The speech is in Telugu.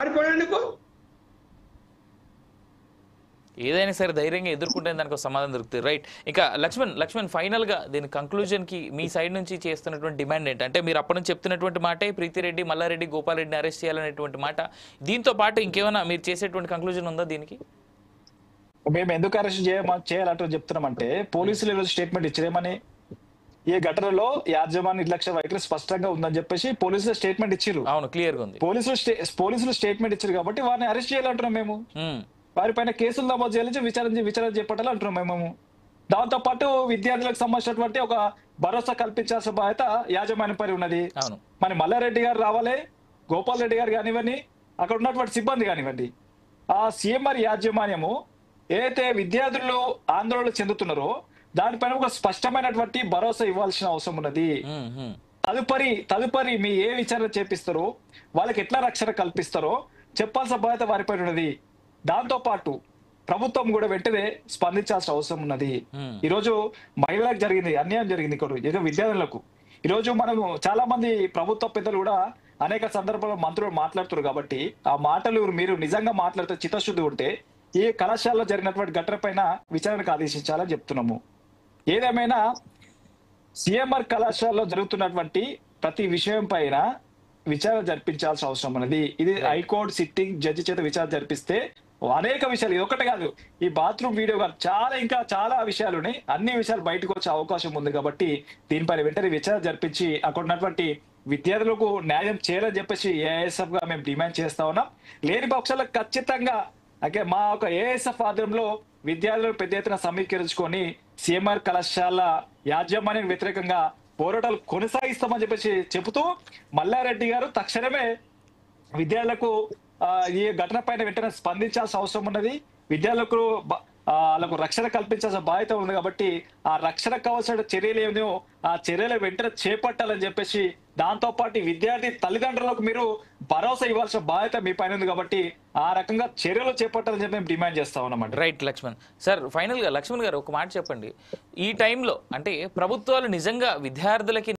పారిపోయేందుకు? ఏదైనా సరే ధైర్యంగా ఎదుర్కొంటే దానికి ఒక సమాధానం దొరుకుతుంది. రైట్. ఇక లక్ష్మణ్ ఫైనల్గా దీని కంక్లూజన్కి మీ సైడ్ నుంచి చేస్తున్నటువంటి డిమాండ్ ఏంటి? అంటే మీరు అప్పటి నుంచి చెప్తున్నటువంటి మాటే ప్రీతిరెడ్డి, మల్లారెడ్డి, గోపాల్ రెడ్డిని అరెస్ట్ చేయాలనేటువంటి మాట. దీంతో పాటు ఇంకేమైనా మీరు చేసేటువంటి కంక్లూజన్ ఉందా దీనికి? మేము ఎందుకు అరెస్ట్ చేయాలంటూ చెప్తున్నామంటే, పోలీసులు ఈరోజు స్టేట్మెంట్ ఇచ్చారేమని, ఈ ఘటనలో యాజమాన్య నిర్లక్ష్య వైఖరి స్పష్టంగా ఉందని చెప్పేసి పోలీసులు స్టేట్మెంట్ ఇచ్చారు. అవును, క్లియర్ గా ఉంది. పోలీసులు స్టేట్మెంట్ ఇచ్చారు కాబట్టి వారిని అరెస్ట్ చేయాలంటున్నాం మేము. వారిపైన కేసులు నమోదు చేయాలి, విచారణ చేపట్టాలి అంటున్నాం మేము. దాంతో పాటు విద్యార్థులకు సంబంధించినటువంటి ఒక భరోసా కల్పించాల్సిన బాధ్యత యాజమాన్యం పై ఉన్నది. మరి మల్లారెడ్డి గారు రావాలి, గోపాల్ రెడ్డి గారు కానివ్వండి, అక్కడ ఉన్నటువంటి సిబ్బంది కానివ్వండి, ఆ సీఎంఆర్ యాజమాన్యము ఏదైతే విద్యార్థులు ఆందోళన చెందుతున్నారో దానిపైన ఒక స్పష్టమైనటువంటి భరోసా ఇవ్వాల్సిన అవసరం ఉన్నది. తదుపరి మీ ఏ విచారణ చేపిస్తారో, వాళ్ళకి ఎట్లా రక్షణ కల్పిస్తారో చెప్పాల్సిన బాధ్యత వారిపై ఉన్నది. దాంతో పాటు ప్రభుత్వం కూడా వెంటనే స్పందించాల్సిన అవసరం ఉన్నది. ఈరోజు మహిళలకు జరిగింది అన్యాయం జరిగింది ఇక్కడ, ఏదో విద్యార్థులకు. ఈరోజు మనము చాలా మంది ప్రభుత్వ పెద్దలు కూడా అనేక సందర్భాల్లో మంత్రులు మాట్లాడుతున్నారు కాబట్టి ఆ మాటలు మీరు నిజంగా మాట్లాడితే చిత్తశుద్ధి ఉంటే ఈ కళాశాలలో జరిగినటువంటి ఘటన పైన విచారణకు ఆదేశించాలని చెప్తున్నాము. ఏదేమైనా సిఎంఆర్ కళాశాలలో జరుగుతున్నటువంటి ప్రతి విషయం పైన విచారణ జరిపించాల్సిన అవసరం ఉన్నది. ఇది హైకోర్టు సిట్టింగ్ జడ్జి చేత విచారణ జరిపిస్తే అనేక విషయాలు, ఇది ఒకటే కాదు, ఈ బాత్రూమ్ వీడియో కాదు, ఇంకా చాలా విషయాలు ఉన్నాయి. అన్ని విషయాలు బయటకు వచ్చే అవకాశం ఉంది కాబట్టి దీనిపైన వెంటనే విచారణ జరిపించి అక్కడ ఉన్నటువంటి విద్యార్థులకు న్యాయం చేయాలని చెప్పేసి ఏఐఎస్ఎఫ్ గా మేము డిమాండ్ చేస్తా ఉన్నాం. లేని పక్షాల్లో ఖచ్చితంగా మా ఒక ఏఎస్ఎఫ్ ఆధ్వర్యంలో విద్యార్థులు పెద్ద ఎత్తున సమీకరించుకొని సిఎంఆర్ కళాశాల యాజమాన్యానికి వ్యతిరేకంగా పోరాటాలు కొనసాగిస్తామని చెప్పేసి చెబుతూ, మల్లారెడ్డి గారు తక్షణమే విద్యార్థులకు ఈ ఘటన పైన వెంటనే స్పందించాల్సిన అవసరం ఉన్నది. విద్యార్థులకు వాళ్ళకు రక్షణ కల్పించాల్సిన బాధ్యత ఉంది కాబట్టి ఆ రక్షణ కావాల్సిన చర్యలు ఏమో ఆ చర్యలు వెంటనే చేపట్టాలని చెప్పేసి, దాంతో పాటు విద్యార్థి తల్లిదండ్రులకు మీరు భరోసా ఇవ్వాల్సిన బాధ్యత మీ పైన ఉంది కాబట్టి ఆ రకంగా చర్యలు చేపట్టాలని చెప్పి మేము డిమాండ్ చేస్తా ఉన్నామండి. రైట్ లక్ష్మణ్ సార్, ఫైనల్ గా లక్ష్మణ్ గారు ఒక మాట చెప్పండి. ఈ టైంలో అంటే ప్రభుత్వాలు నిజంగా విద్యార్థులకి